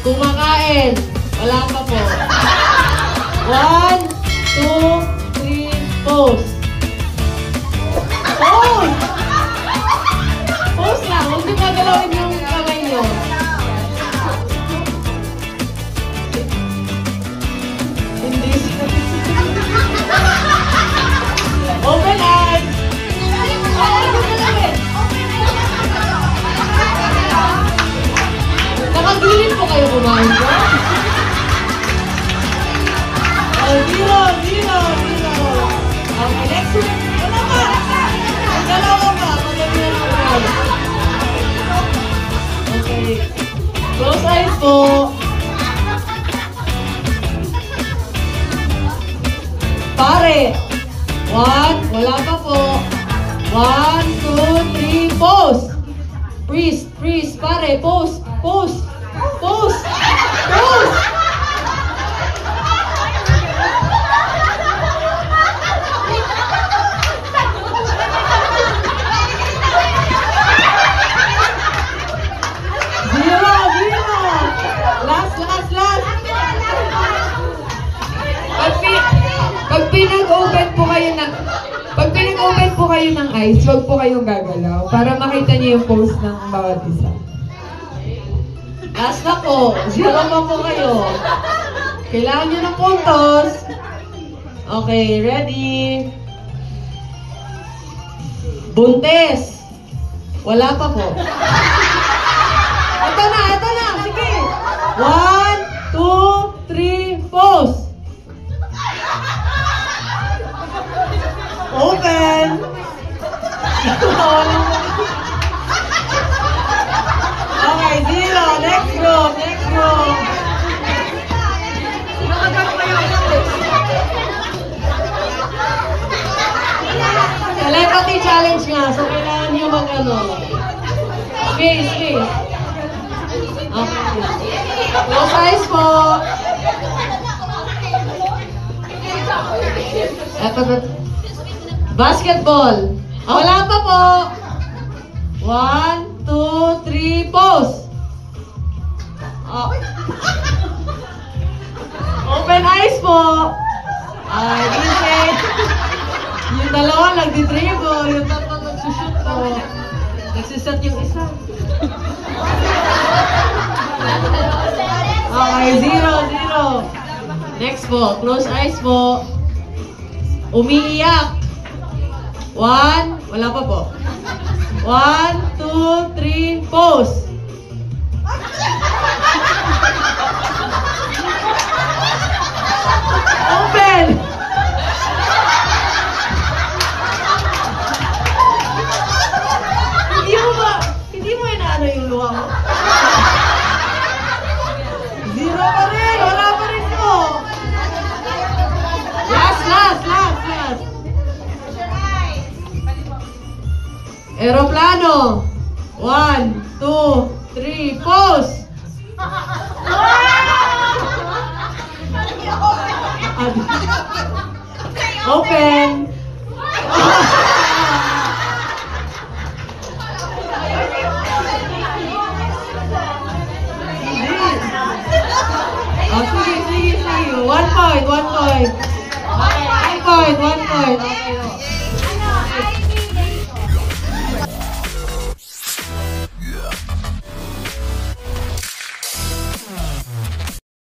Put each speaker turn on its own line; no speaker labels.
Kumakain. Wala pa po. 1, 2, 3, pose. Pose! Pose lang. Huwag niyo gagalawin yung kamay niyo. Hindi siya. Open eyes! Nakagilid po kayo kumain ko? Oh, zero. Okay, next week. Wala pa! Ang dalawa pa. Maganda na kumain. Okay. Close eyes po. Pare. 1, wala pa po. 1, 2, 3, pose. Freeze, pare, pose. Zero. Last. Pag pinag-open po kayo ng eyes, huwag po kayong gagalaw para makita niyo yung pose ng bawat isa. Last na po. Zero pa po kayo. Kailangan niyo ng puntos. Okay, ready? Buntes. Wala pa po. Ito na. Sige. 1, 2, 3, pose. Open. Okay, zero. Next group. Telepathy challenge nga. So, kailangan nyo mag-ano. Space. Okay. Close eyes po. Eto na. Basketball. Wala pa po. 1, 2, 3, pose. Open eyes po. Ay, easy. Yung dalawa nagdi-dribble, yung tatlo nagsushoot po. Nagsisat yung isa. Okay, 0. Next po, close eyes po. Umiiyak. 1, wala pa po. 1, 2, 3, pose. Open. Hindi mo inaano yung luha mo. 0 pa rin. Wala pa rin po. Last. Aeroplano. 1, 2, 3, pose. Open. Sige. 1 point. 1 point. Okay.